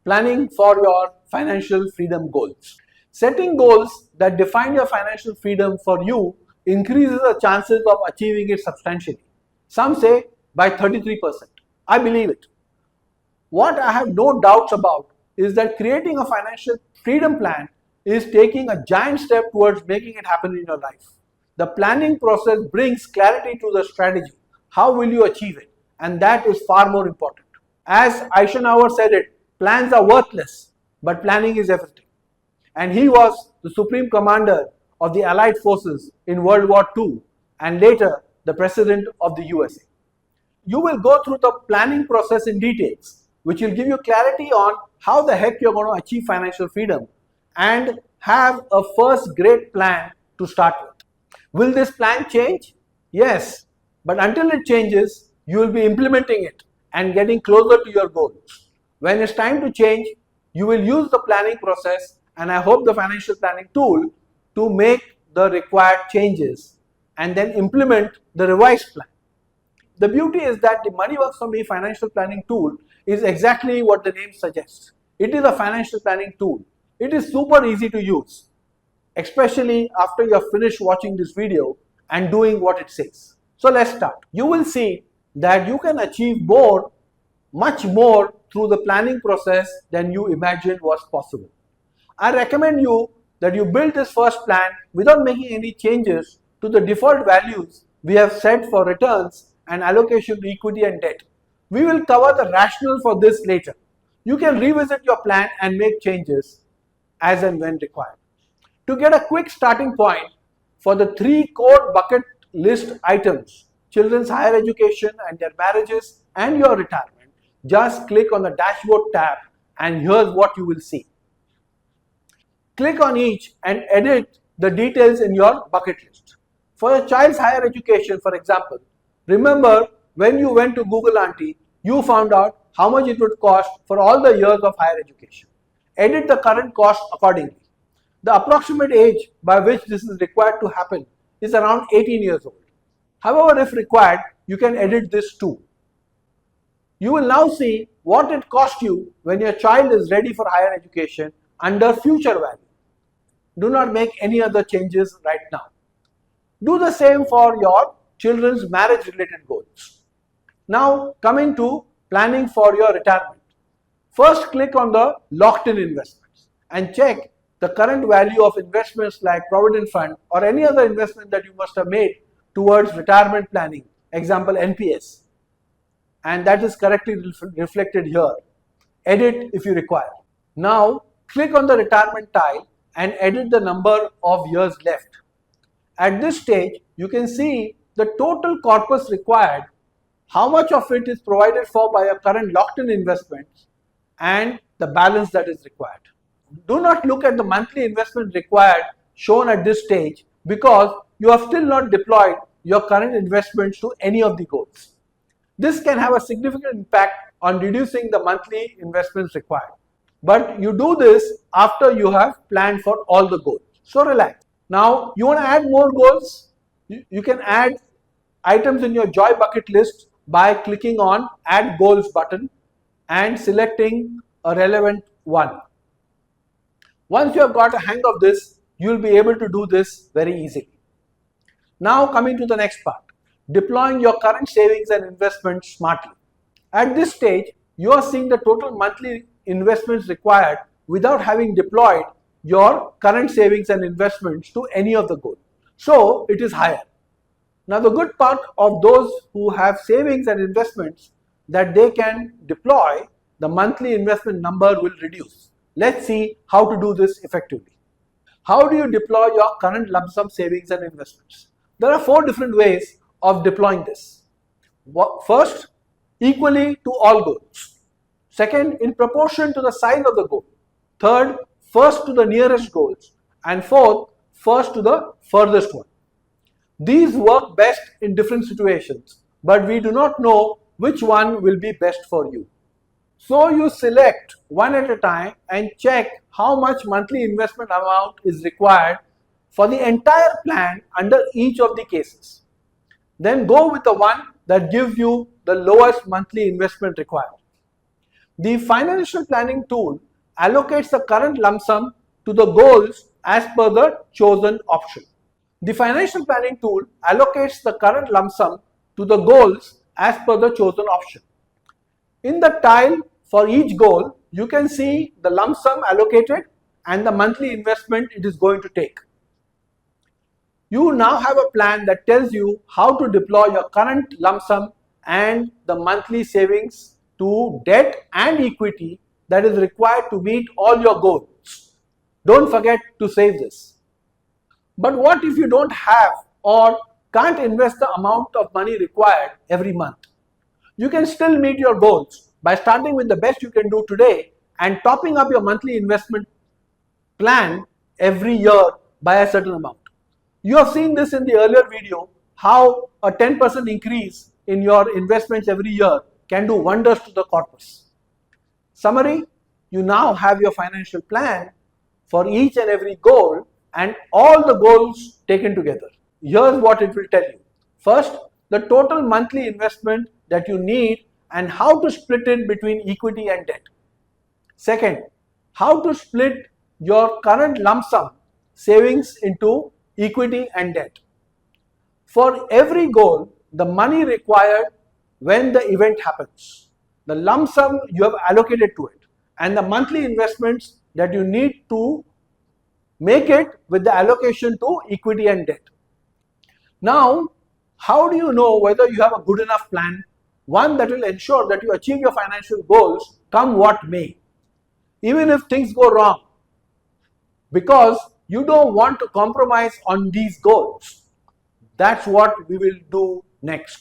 planning for your financial freedom goals. Setting goals that define your financial freedom for you increases the chances of achieving it substantially. Some say by 33%. I believe it. What I have no doubts about is that creating a financial freedom plan is taking a giant step towards making it happen in your life. The planning process brings clarity to the strategy. How will you achieve it? And that is far more important. As Eisenhower said it, plans are worthless, but planning is everything. And he was the supreme commander of the Allied forces in World War II and later the president of the USA. You will go through the planning process in details, which will give you clarity on how the heck you're going to achieve financial freedom and have a first great plan to start with. Will this plan change? Yes, but until it changes, you will be implementing it and getting closer to your goals. When it's time to change, you will use the planning process and I hope the financial planning tool to make the required changes and then implement the revised plan. The beauty is that the Money Works For Me financial planning tool is exactly what the name suggests. It is a financial planning tool. It is super easy to use, especially after you have finished watching this video and doing what it says. So let's start. You will see that you can achieve more, much more through the planning process than you imagined was possible. I recommend you that you build this first plan without making any changes to the default values we have set for returns and allocation to equity and debt. We will cover the rationale for this later. You can revisit your plan and make changes as and when required. To get a quick starting point for the 3 core bucket list items, children's higher education and their marriages and your retirement, just click on the dashboard tab and here's what you will see. Click on each and edit the details in your bucket list. For your child's higher education, for example, remember when you went to Google Auntie, you found out how much it would cost for all the years of higher education. Edit the current cost accordingly. The approximate age by which this is required to happen is around 18 years old. However, if required, you can edit this too. You will now see what it cost you when your child is ready for higher education under future value. Do not make any other changes right now. Do the same for your children's marriage related goals. Now coming to planning for your retirement. First click on the locked in investments and check the current value of investments like Provident Fund or any other investment that you must have made towards retirement planning, example NPS, and that is correctly reflected here. Edit if you require. Now click on the retirement tile and edit the number of years left. At this stage, you can see the total corpus required, how much of it is provided for by your current locked-in investments and the balance that is required. Do not look at the monthly investment required shown at this stage because you have still not deployed your current investments to any of the goals. This can have a significant impact on reducing the monthly investments required. But you do this after you have planned for all the goals. So relax. Now you want to add more goals? You can add items in your Joy bucket list by clicking on Add Goals button and selecting a relevant one. Once you have got a hang of this, you will be able to do this very easily. Now coming to the next part, deploying your current savings and investments smartly. At this stage, you are seeing the total monthly investments required without having deployed your current savings and investments to any of the goals. So it is higher. Now the good part of those who have savings and investments that they can deploy, the monthly investment number will reduce. Let's see how to do this effectively. How do you deploy your current lump sum savings and investments? There are 4 different ways of deploying this. First, equally to all goals. Second, in proportion to the size of the goal. Third, first to the nearest goals. And fourth, first to the furthest one. These work best in different situations, but we do not know which one will be best for you. So you select one at a time and check how much monthly investment amount is required for the entire plan under each of the cases. Then go with the one that gives you the lowest monthly investment required. The financial planning tool allocates the current lump sum to the goals as per the chosen option. The financial planning tool allocates the current lump sum to the goals as per the chosen option. In the tile for each goal, you can see the lump sum allocated and the monthly investment it is going to take. You now have a plan that tells you how to deploy your current lump sum and the monthly savings to debt and equity that is required to meet all your goals. Don't forget to save this. But what if you don't have or can't invest the amount of money required every month? You can still meet your goals by starting with the best you can do today and topping up your monthly investment plan every year by a certain amount. You have seen this in the earlier video, how a 10% increase in your investments every year can do wonders to the corpus. Summary, you now have your financial plan for each and every goal and all the goals taken together. Here's what it will tell you. First, the total monthly investment that you need and how to split it between equity and debt. Second, how to split your current lump sum savings into equity and debt. For every goal, the money required when the event happens, the lump sum you have allocated to it, and the monthly investments that you need to make it with the allocation to equity and debt. Now, how do you know whether you have a good enough plan, one that will ensure that you achieve your financial goals come what may, even if things go wrong, because you don't want to compromise on these goals? That's what we will do next.